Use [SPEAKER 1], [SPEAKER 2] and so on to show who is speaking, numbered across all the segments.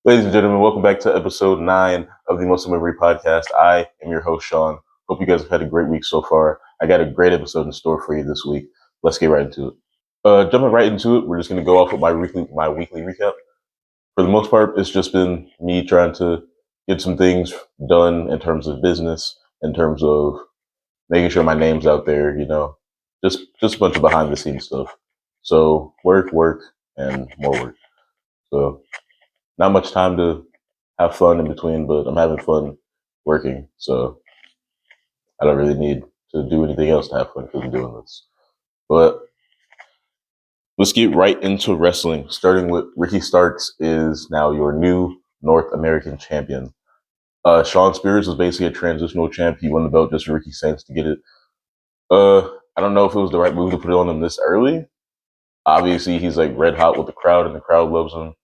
[SPEAKER 1] Ladies and gentlemen, welcome back to episode 9 of the Muscle Memory Podcast. I am your host, Sean. Hope you guys have had a great week so far. I got a great episode in store for you this week. Let's get right into it. Jumping right into it, we're just going to go off with my weekly recap. For the most part, it's just been me trying to get some things done in terms of business, in terms of making sure my name's out there, just a bunch of behind the scenes stuff. So work, and more work. So not much time to have fun in between, but I'm having fun working. So I don't really need to do anything else to have fun because I'm doing this. But let's get right into wrestling, starting with Ricky Starks is now your new North American champion. Shawn Spears was basically a transitional champ. He won the belt just for Ricky Saints to get it. I don't know if it was the right move to put it on him this early. Obviously, he's like red hot with the crowd, and the crowd loves him.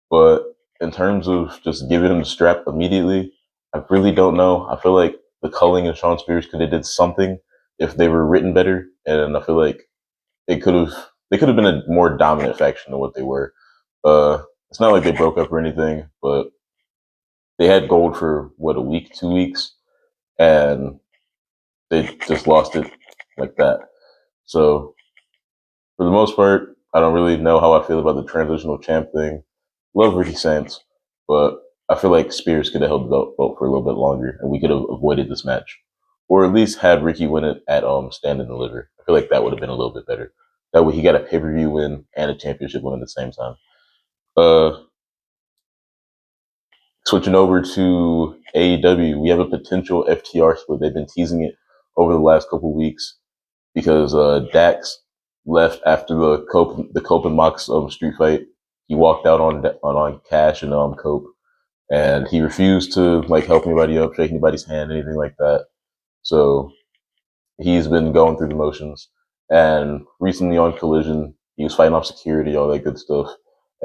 [SPEAKER 1] But in terms of just giving him the strap immediately, I really don't know. I feel like the culling and Shawn Spears could have did something if they were written better, and I feel like they could have been a more dominant faction than what they were. It's not like they broke up or anything, but they had gold for a week, 2 weeks, and they just lost it like that. So for the most part, I don't really know how I feel about the transitional champ thing. Love Ricky Saints, but I feel like Spears could have held the belt for a little bit longer, and we could have avoided this match, or at least had Ricky win it at Stand and Deliver. I feel like that would have been a little bit better. That way, he got a pay-per-view win and a championship win at the same time. Switching over to AEW, we have a potential FTR split. They've been teasing it over the last couple weeks because Dax left after the Cope and Mox street fight. He walked out on Cash and Cope, and he refused to like help anybody up, shake anybody's hand, anything like that. So he's been going through the motions. And recently on Collision, he was fighting off security, all that good stuff,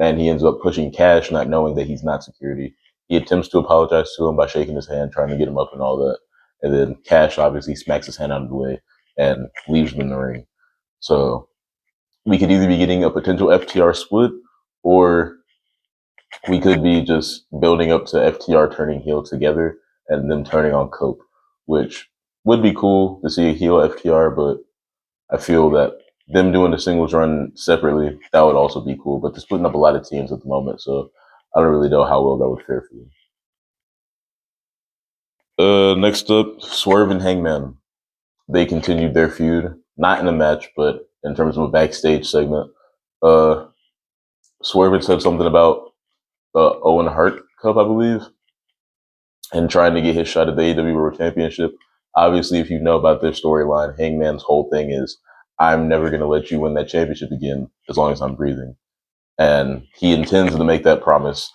[SPEAKER 1] and he ends up pushing Cash, not knowing that he's not security. He attempts to apologize to him by shaking his hand, trying to get him up and all that. And then Cash obviously smacks his hand out of the way and leaves him in the ring. So we could either be getting a potential FTR split, or we could be just building up to FTR turning heel together and them turning on Cope, which would be cool to see a heel FTR, but I feel that them doing the singles run separately, that would also be cool. But they're splitting up a lot of teams at the moment, so I don't really know how well that would fare for you. Next up, Swerve and Hangman. They continued their feud, not in a match, but in terms of a backstage segment. Swerve had said something about the Owen Hart Cup, I believe, and trying to get his shot at the AEW World Championship. Obviously, if you know about their storyline, Hangman's whole thing is, I'm never going to let you win that championship again as long as I'm breathing. And he intends to make that promise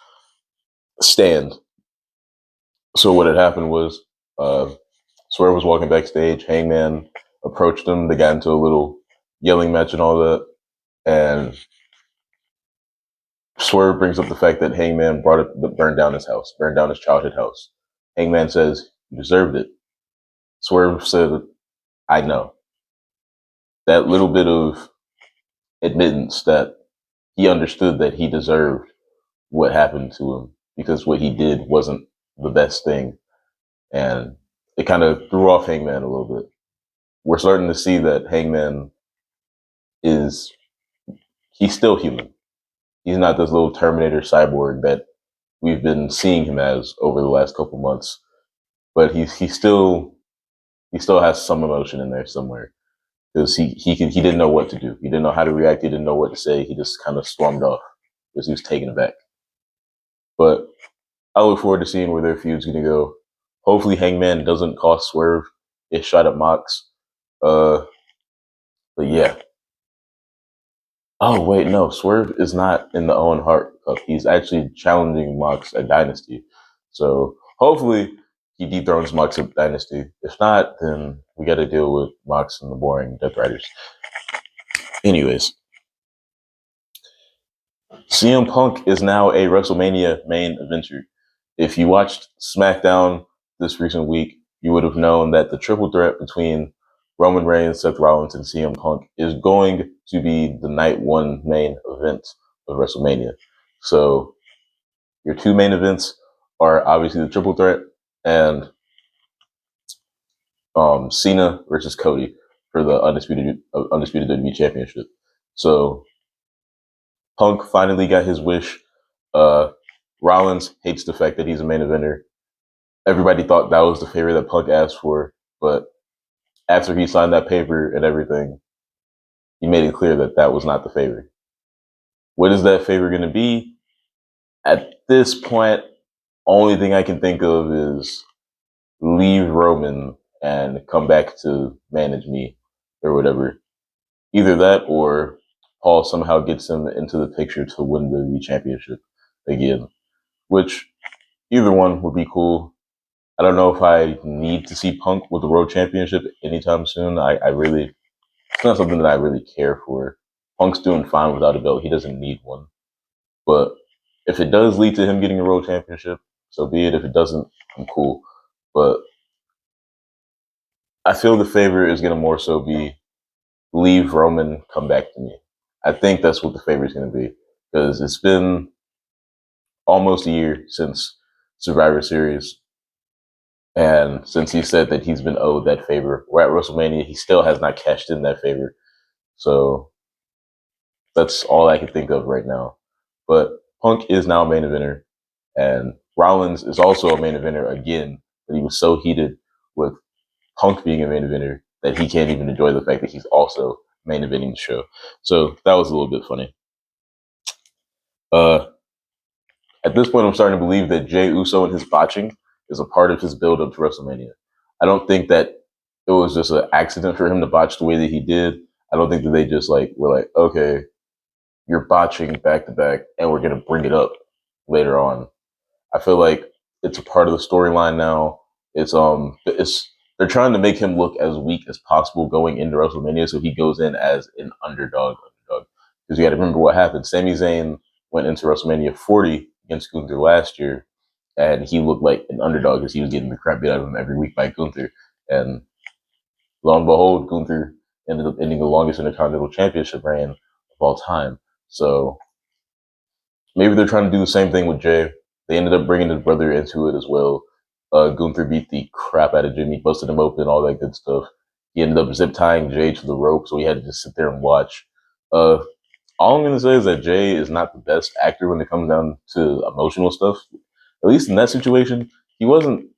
[SPEAKER 1] stand. So what had happened was, Swerve was walking backstage. Hangman approached him. They got into a little yelling match and all that. And Swerve brings up the fact that Hangman burned down his house, burned down his childhood house. Hangman says, you deserved it. Swerve said, I know. That little bit of admittance that he understood that he deserved what happened to him because what he did wasn't the best thing. And it kind of threw off Hangman a little bit. We're starting to see that Hangman he's still human. He's not this little Terminator cyborg that we've been seeing him as over the last couple months. But he still has some emotion in there somewhere. Because he didn't know what to do. He didn't know how to react. He didn't know what to say. He just kind of stormed off because he was taken aback. But I look forward to seeing where their feud's going to go. Hopefully, Hangman doesn't cost Swerve his shot at Mox. But yeah. Oh wait, no, Swerve is not in the Owen Hart Cup. He's actually challenging Mox at Dynasty. So hopefully he dethrones Mox at Dynasty. If not, then we got to deal with Mox and the boring Death Riders. Anyways, CM Punk is now a WrestleMania main eventer. If you watched SmackDown this recent week, you would have known that the triple threat between Roman Reigns, Seth Rollins, and CM Punk is going to be the night one main event of WrestleMania. So Your two main events are obviously the triple threat and Cena versus Cody for the undisputed WWE Championship. So Punk finally got his wish. Rollins hates the fact that he's a main eventer. Everybody thought that was the favor that Punk asked for, but after he signed that paper and everything, he made it clear that that was not the favor. What is that favor going to be? At this point, only thing I can think of is leave Roman and come back to manage me or whatever. Either that or Paul somehow gets him into the picture to win the championship again, which either one would be cool. I don't know if I need to see Punk with the World Championship anytime soon. I really, it's not something that I really care for. Punk's doing fine without a belt. He doesn't need one. But if it does lead to him getting a World Championship, so be it. If it doesn't, I'm cool. But I feel the favor is going to more so be leave Roman, come back to me. I think that's what the favor is going to be because it's been almost a year since Survivor Series. And since he said that he's been owed that favor, we're at WrestleMania, he still has not cashed in that favor. So that's all I can think of right now. But Punk is now a main eventer, and Rollins is also a main eventer again, but he was so heated with Punk being a main eventer that he can't even enjoy the fact that he's also main eventing the show. So that was a little bit funny. At this point, I'm starting to believe that Jey Uso and his botching is a part of his build up to WrestleMania. I don't think that it was just an accident for him to botch the way that he did. I don't think that they just were like, okay, you're botching back to back, and we're gonna bring it up later on. I feel like it's a part of the storyline now. It's they're trying to make him look as weak as possible going into WrestleMania, so he goes in as an underdog. Because you got to remember what happened. Sami Zayn went into WrestleMania 40 against Gunther last year, and he looked like an underdog because he was getting the crap beat out of him every week by Gunther. And lo and behold, Gunther ended up ending the longest Intercontinental Championship reign of all time. So maybe they're trying to do the same thing with Jey. They ended up bringing his brother into it as well. Gunther beat the crap out of Jimmy, busted him open, all that good stuff. He ended up zip tying Jey to the rope, so he had to just sit there and watch. All I'm going to say is that Jey is not the best actor when it comes down to emotional stuff. At least in that situation, he wasn't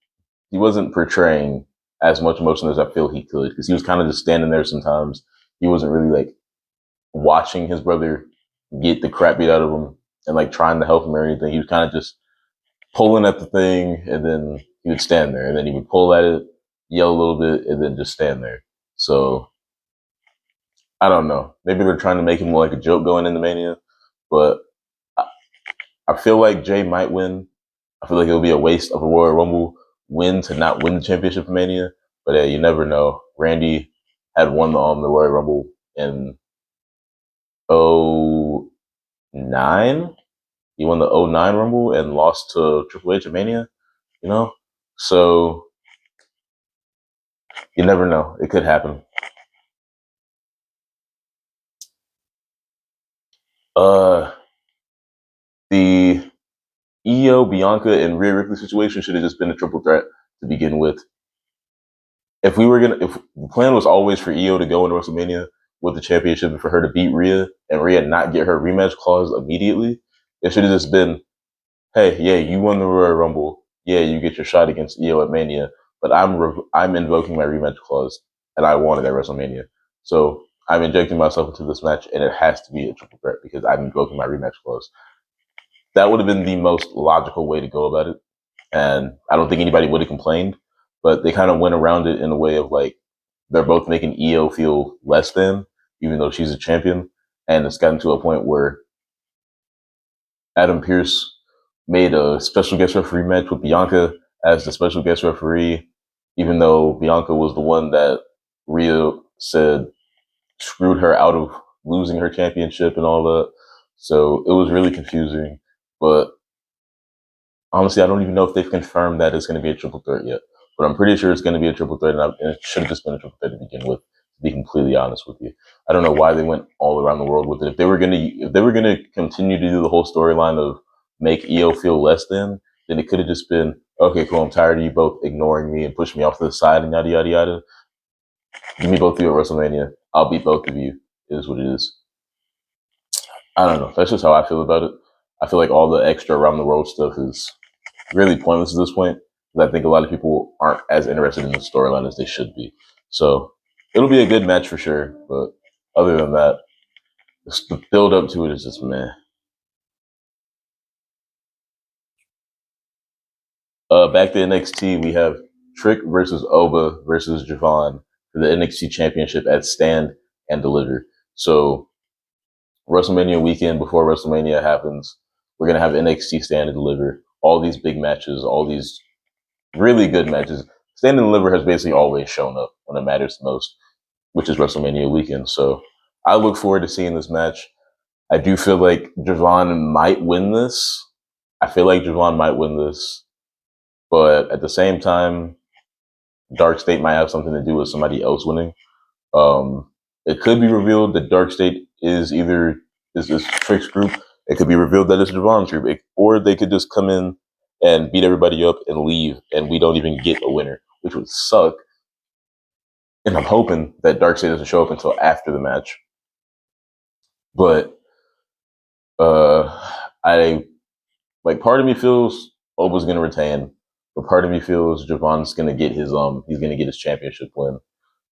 [SPEAKER 1] portraying as much emotion as I feel he could, because he was kind of just standing there sometimes. He wasn't really watching his brother get the crap beat out of him and trying to help him or anything. He was kind of just pulling at the thing, and then he would stand there, and then he would pull at it, yell a little bit, and then just stand there. So I don't know. Maybe they're trying to make him look like a joke going into Mania, but I feel like Jey might win. I feel like it'll be a waste of a Royal Rumble win to not win the championship for Mania. But you never know. Randy had won the Royal Rumble in 09. He won the 09 Rumble and lost to Triple H at Mania. So you never know. It could happen. The Io, Bianca, and Rhea Ripley situation should have just been a triple threat to begin with. If the plan was always for Io to go into WrestleMania with the championship and for her to beat Rhea and Rhea not get her rematch clause immediately, it should have just been, hey, yeah, you won the Royal Rumble. Yeah, you get your shot against Io at Mania, but I'm invoking my rematch clause, and I wanted at WrestleMania. So I'm injecting myself into this match, and it has to be a triple threat because I'm invoking my rematch clause. That would have been the most logical way to go about it, and I don't think anybody would have complained. But they kind of went around it in a way of they're both making Io feel less than, even though she's a champion, and it's gotten to a point where Adam Pearce made a special guest referee match with Bianca as the special guest referee, even though Bianca was the one that Rhea said screwed her out of losing her championship and all that. So it was really confusing. But honestly, I don't even know if they've confirmed that it's going to be a triple threat yet. But I'm pretty sure it's going to be a triple threat, and it should have just been a triple threat to begin with. To be completely honest with you, I don't know why they went all around the world with it. If they were going to continue to do the whole storyline of make Io feel less than, then it could have just been, okay, cool, I'm tired of you both ignoring me and pushing me off to the side and yada, yada, yada. Give me both of you at WrestleMania. I'll beat both of you. It is what it is. I don't know. That's just how I feel about it. I feel like all the extra around the world stuff is really pointless at this point. Because I think a lot of people aren't as interested in the storyline as they should be. So it'll be a good match for sure. But other than that, the build up to it is just meh. Back to NXT, we have Trick versus Oba versus Javon for the NXT Championship at Stand and Deliver. So WrestleMania weekend, before WrestleMania happens, we're gonna have NXT Stand and Deliver. All these big matches, all these really good matches. Stand and Deliver has basically always shown up when it matters the most, which is WrestleMania weekend. So I look forward to seeing this match. I do feel like Javon might win this. I feel like Javon might win this. But at the same time, Dark State might have something to do with somebody else winning. It could be revealed that Dark State is either is this Trick's group. It could be revealed that it's Javon's group, or they could just come in and beat everybody up and leave, and we don't even get a winner, which would suck. And I'm hoping that Dark State doesn't show up until after the match. But I like part of me feels Oba's gonna retain, but part of me feels Javon's gonna get his he's gonna get his championship win.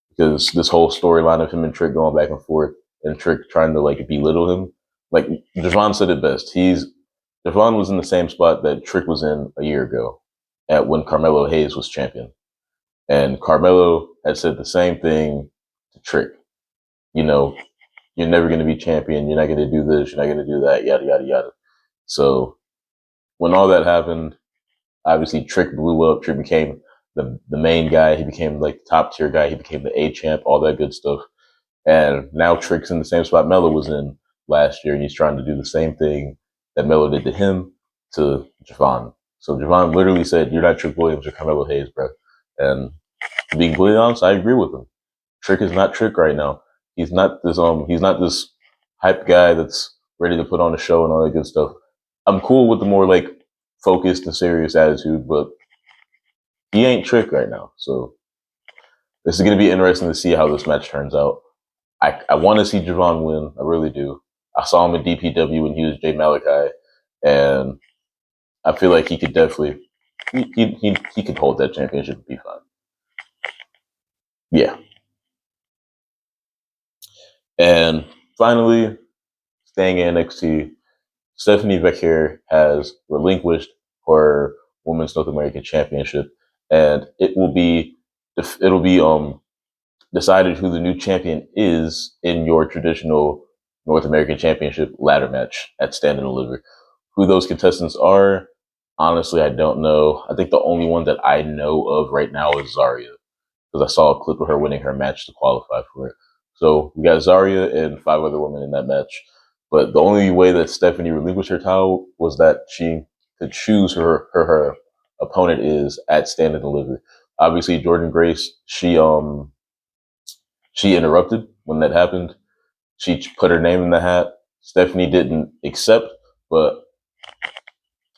[SPEAKER 1] Because this whole storyline of him and Trick going back and forth and Trick trying to like belittle him. Like Javon said it best. Javon was in the same spot that Trick was in a year ago at when Carmelo Hayes was champion. And Carmelo had said the same thing to Trick. You know, you're never going to be champion. You're not going to do this. You're not going to do that. Yada, yada, yada. So when all that happened, obviously Trick blew up. Trick became the main guy. He became like the top tier guy. He became the A champ, all that good stuff. And now Trick's in the same spot Melo was in last year, and he's trying to do the same thing that Melo did to him to Javon. So Javon literally said, "You're not Trick Williams, you're Carmelo Hayes, bro." And to be completely honest, I agree with him. Trick is not Trick right now. He's not this hype guy that's ready to put on a show and all that good stuff. I'm cool with the more like focused and serious attitude, but he ain't Trick right now. So this is going to be interesting to see how this match turns out. I want to see Javon win. I really do. I saw him in DPW when he was Jay Malachi, and I feel like he could definitely he could hold that championship and be fine. Yeah. And finally, staying in NXT, Stephanie Vecchio has relinquished her Women's North American Championship, and it'll be decided who the new champion is in your traditional North American Championship ladder match at Stand and Deliver. Who those contestants are, honestly, I don't know. I think the only one that I know of right now is Zarya, because I saw a clip of her winning her match to qualify for it. So we got Zarya and 5 other women in that match. But the only way that Stephanie relinquished her title was that she could choose her opponent is at Stand and Deliver. Obviously, Jordan Grace, she interrupted when that happened. She put her name in the hat. Stephanie didn't accept, but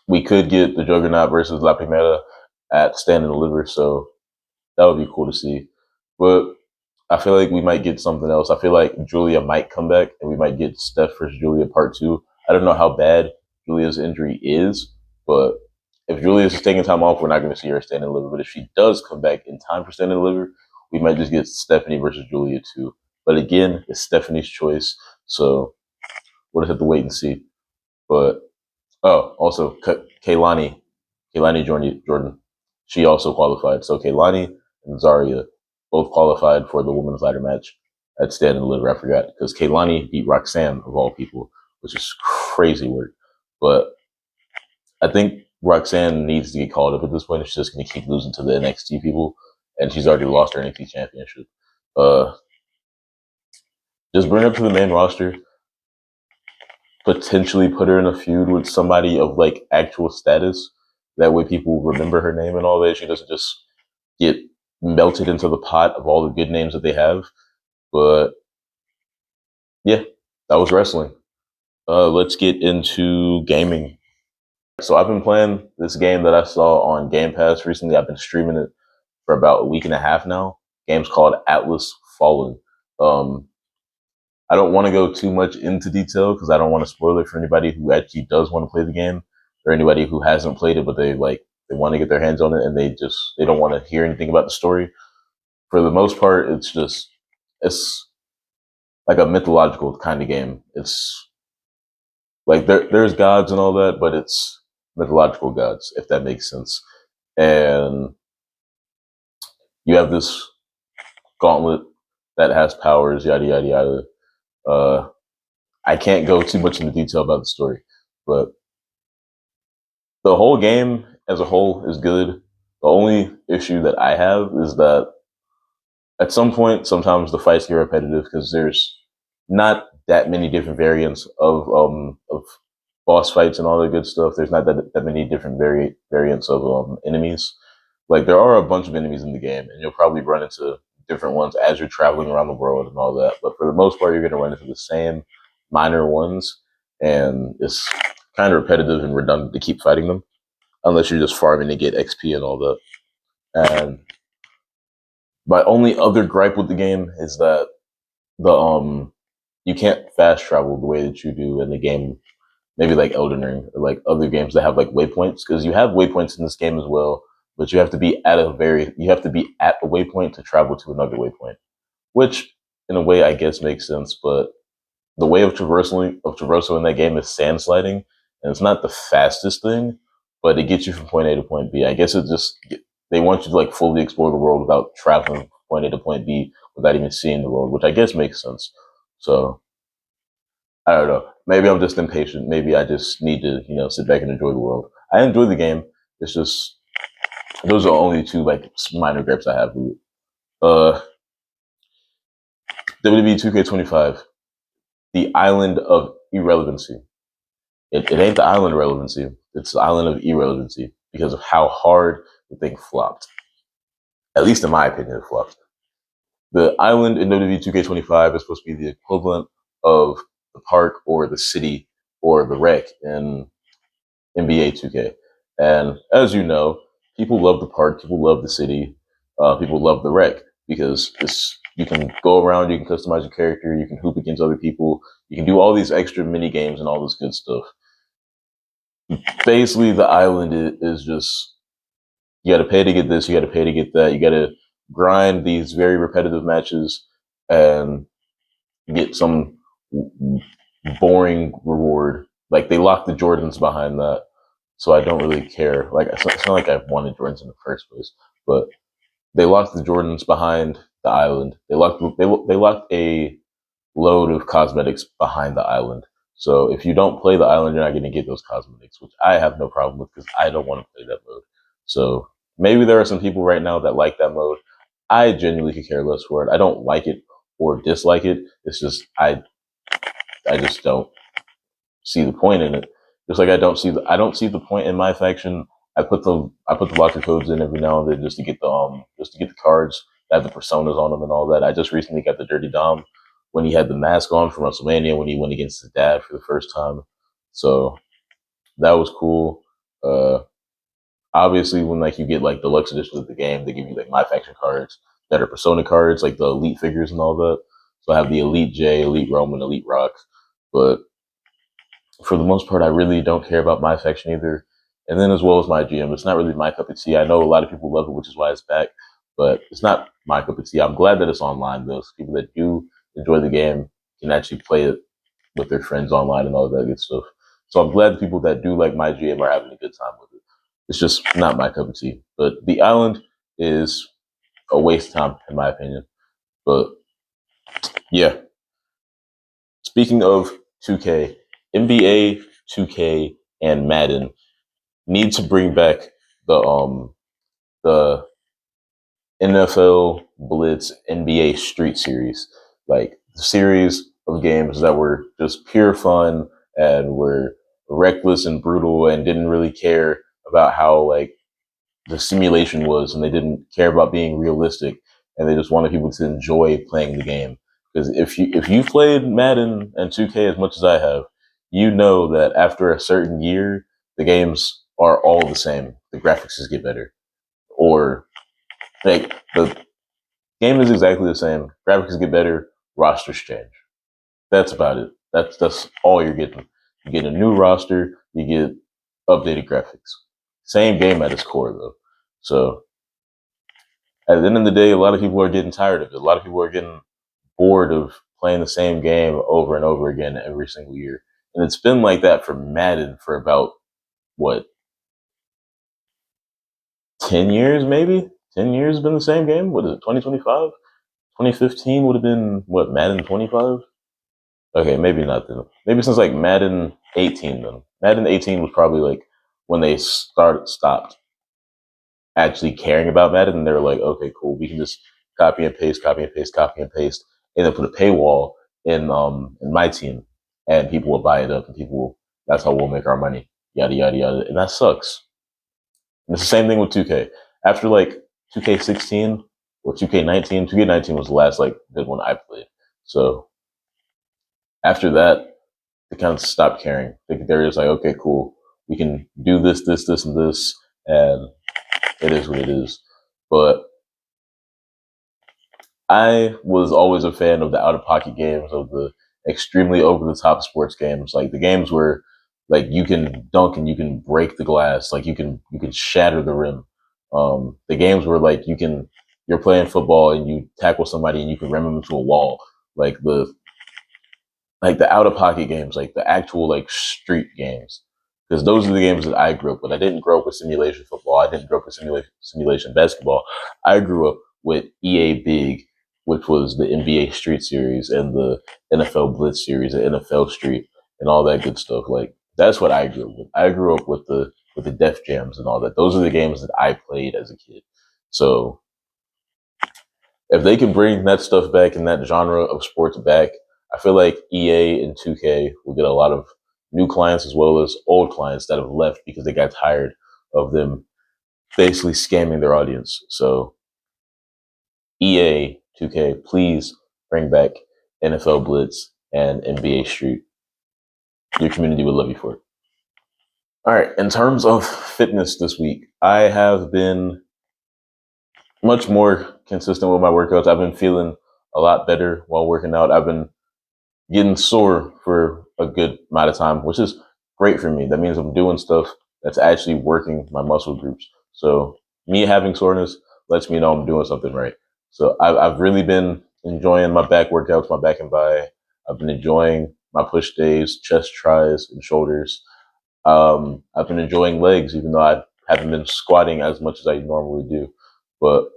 [SPEAKER 1] we could get the Juggernaut versus La Primera at Stand and Deliver, so that would be cool to see. But I feel like we might get something else. I feel like Julia might come back, and we might get Steph versus Julia Part 2. I don't know how bad Julia's injury is, but if Julia's taking time off, we're not going to see her Stand and Deliver. But if she does come back in time for Stand and Deliver, we might just get Stephanie versus Julia too. But again, it's Stephanie's choice, so we'll just have to wait and see. But also Kaylani Jordan, she also qualified. So Kaylani and Zarya both qualified for the women's ladder match at Stand and Deliver. I forgot because Kaylani beat Roxanne of all people, which is crazy work. But I think Roxanne needs to get called up at this point. She's just going to keep losing to the NXT people, and she's already lost her NXT championship. Just bring her to the main roster. Potentially put her in a feud with somebody of like actual status. That way, people remember her name and all that. She doesn't just get melted into the pot of all the good names that they have. But yeah, that was wrestling. Let's get into gaming. So I've been playing this game that I saw on Game Pass recently. I've been streaming it for about a week and a half now. Game's called Atlas Fallen. Um, I don't want to go too much into detail because I don't want to spoil it for anybody who actually does want to play the game, or anybody who hasn't played it but they want to get their hands on it and they don't want to hear anything about the story. For the most part, it's like a mythological kind of game. It's like there's gods and all that, but it's mythological gods, if that makes sense. And you have this gauntlet that has powers, yada yada yada. Uh, I can't go too much into detail about the story, but the whole game as a whole is good. The only issue that I have is that at some point, sometimes the fights get repetitive because there's not that many different variants of boss fights and all that good stuff. There's not that many different variants of enemies. Like there are a bunch of enemies in the game, and you'll probably run into different ones as you're traveling around the world and all that. But for the most part, you're going to run into the same minor ones, and it's kind of repetitive and redundant to keep fighting them, unless you're just farming to get XP and all that. And my only other gripe with the game is that the you can't fast travel the way that you do in the game, maybe like Elden Ring or like other games that have like waypoints, because you have waypoints in this game as well, but you have to be at a waypoint to travel to another waypoint, which in a way I guess makes sense. But the way of traversal in that game is sand sliding, and it's not the fastest thing, but it gets you from point A to point B. I guess they want you to like fully explore the world without traveling from point A to point B without even seeing the world, which I guess makes sense. So I don't know. Maybe I'm just impatient. Maybe I just need to, sit back and enjoy the world. I enjoy the game. It's just those are only two like minor gripes I have with it. WWE 2K25, the island of irrelevancy. It ain't the island of relevancy. It's the island of irrelevancy because of how hard the thing flopped. At least in my opinion, it flopped. The island in WWE 2K25 is supposed to be the equivalent of the park or the city or the rec in NBA 2K. And as you know, people love the park, people love the city, people love the rec because you can go around, you can customize your character, you can hoop against other people, you can do all these extra mini games and all this good stuff. Basically, the island is just you got to pay to get this, you got to pay to get that, you got to grind these very repetitive matches and get some boring reward. Like they lock the Jordans behind that, so I don't really care. Like it's not like I wanted Jordans in the first place, but they locked the Jordans behind the island. They locked a load of cosmetics behind the island. So if you don't play the island, you're not going to get those cosmetics, which I have no problem with because I don't want to play that mode. So maybe there are some people right now that like that mode. I genuinely could care less for it. I don't like it or dislike it. It's just I just don't see the point in it. Just like I don't see the point in my faction. I put the locker codes in every now and then just to get the cards that have the personas on them and all that. I just recently got the Dirty Dom when he had the mask on from WrestleMania when he went against his dad for the first time. So that was cool. Obviously when like you get like deluxe editions of the game, they give you like my faction cards that are persona cards, like the elite figures and all that. So I have the Elite J, Elite Roman, Elite Rock. But for the most part, I really don't care about my faction either. And then as well as my GM, it's not really my cup of tea. I know a lot of people love it, which is why it's back, but it's not my cup of tea. I'm glad that it's online though. So people that do enjoy the game can actually play it with their friends online and all that good stuff. So I'm glad the people that do like my GM are having a good time with it. It's just not my cup of tea. But the island is a waste of time, in my opinion. But yeah. Speaking of 2K, NBA 2K and Madden need to bring back the NFL Blitz NBA Street Series, like the series of games that were just pure fun and were reckless and brutal and didn't really care about how like the simulation was, and they didn't care about being realistic, and they just wanted people to enjoy playing the game. Because if you played Madden and 2K as much as I have, you know that after a certain year, the games are all the same. The graphics just get better, or like the game is exactly the same. Graphics get better, rosters change. That's about it. That's all you're getting. You get a new roster, you get updated graphics. Same game at its core though. So at the end of the day, a lot of people are getting tired of it. A lot of people are getting bored of playing the same game over and over again every single year. And it's been like that for Madden for about what, 10 years maybe? 10 years been the same game? What is it, 2025? 2015 would have been what, Madden 25? Okay, maybe not then. Maybe since like Madden 18 then. Madden 18 was probably like when they stopped actually caring about Madden, and they were like, okay, cool, we can just copy and paste, copy and paste, copy and paste, and then put a paywall in my team, and people will buy it up, and that's how we'll make our money, yada yada yada, and that sucks. And it's the same thing with 2K. After like 2K16 or 2K19, 2K19 was the last like good one I played. So after that, they kind of stopped caring. They're just like, okay, cool, we can do this, this, this, and this, and it is what it is. But I was always a fan of the out of pocket games, of the extremely over the top sports games, like the games where like you can dunk and you can break the glass, like you can shatter the rim. The games where like you're playing football and you tackle somebody and you can ram them into a wall, like the out of pocket games, like the actual like street games, because those are the games that I grew up with. I didn't grow up with simulation football. I didn't grow up with simulation basketball. I grew up with EA Big, which was the NBA Street Series and the NFL Blitz Series, and NFL Street, and all that good stuff. Like that's what I grew up with. I grew up with the Def Jams and all that. Those are the games that I played as a kid. So if they can bring that stuff back and that genre of sports back, I feel like EA and 2K will get a lot of new clients as well as old clients that have left because they got tired of them basically scamming their audience. So EA, 2K, please bring back NFL Blitz and NBA Street. Your community would love you for it. All right. In terms of fitness this week, I have been much more consistent with my workouts. I've been feeling a lot better while working out. I've been getting sore for a good amount of time, which is great for me. That means I'm doing stuff that's actually working my muscle groups. So me having soreness lets me know I'm doing something right. So I've really been enjoying my back workouts, my back and bi. I've been enjoying my push days, chest, tries, and shoulders. I've been enjoying legs, even though I haven't been squatting as much as I normally do. But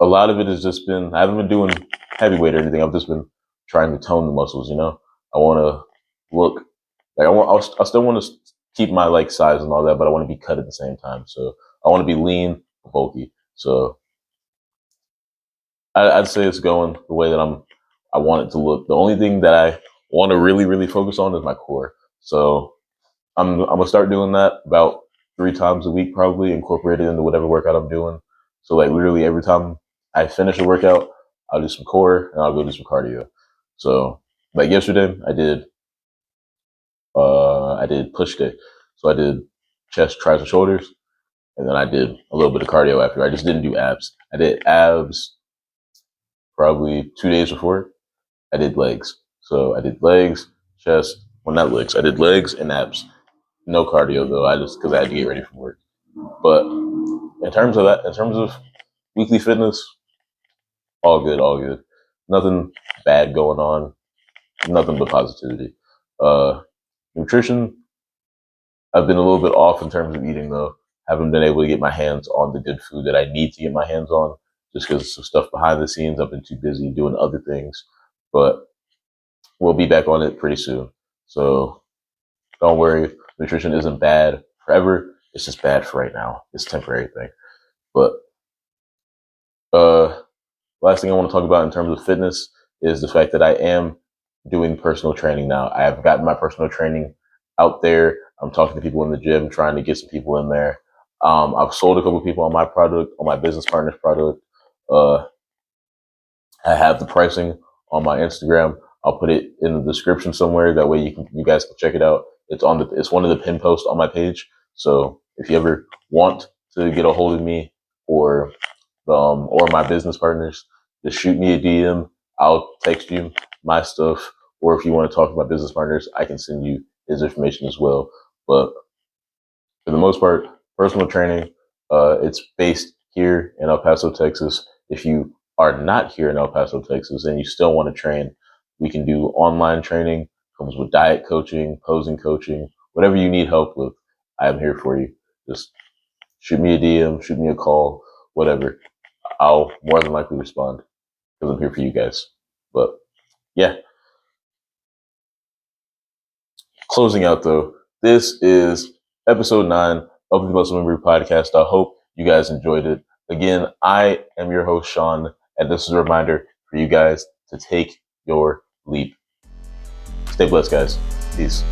[SPEAKER 1] a lot of it has just been, I haven't been doing heavyweight or anything. I've just been trying to tone the muscles, you know? I want to look like I still want to keep my like size and all that, but I want to be cut at the same time. So I want to be lean, bulky. So I'd say it's going the way that I want it to look. The only thing that I want to really, really focus on is my core. So I'm gonna start doing that about 3 times a week, probably incorporate it into whatever workout I'm doing. So like literally every time I finish a workout, I'll do some core and I'll go do some cardio. So like yesterday, I did push day. So I did chest, tris, and shoulders, and then I did a little bit of cardio after. I just didn't do abs. I did abs probably 2 days before. I did legs. So I did legs, chest. Well, not legs. I did legs and abs. No cardio though. I just because I had to get ready for work. But in terms of that, in terms of weekly fitness, all good, all good. Nothing bad going on. Nothing but positivity. Nutrition, I've been a little bit off in terms of eating though. Haven't been able to get my hands on the good food that I need to get my hands on just because of stuff behind the scenes. I've been too busy doing other things, but we'll be back on it pretty soon. So don't worry. Nutrition isn't bad forever. It's just bad for right now. It's a temporary thing. But last thing I want to talk about in terms of fitness is the fact that I am doing personal training now. I have gotten my personal training out there. I'm talking to people in the gym, trying to get some people in there. I've sold a couple of people on my product, on my business partner's product. Uh, I have the pricing on my Instagram. I'll put it in the description somewhere. That way you guys can check it out. It's one of the pin posts on my page. So if you ever want to get a hold of me or or my business partners, just shoot me a DM. I'll text you my stuff. Or if you want to talk to my business partners, I can send you his information as well. But for the most part, personal training, it's based here in El Paso, Texas. If you are not here in El Paso, Texas, and you still want to train, we can do online training, comes with diet coaching, posing coaching, whatever you need help with. I am here for you. Just shoot me a DM, shoot me a call, whatever. I'll more than likely respond because I'm here for you guys. But yeah, closing out though, this is episode 9 of the Muscle Memory Podcast. I hope you guys enjoyed it. Again, I am your host, Sean, and this is a reminder for you guys to take your leap. Stay blessed, guys. Peace.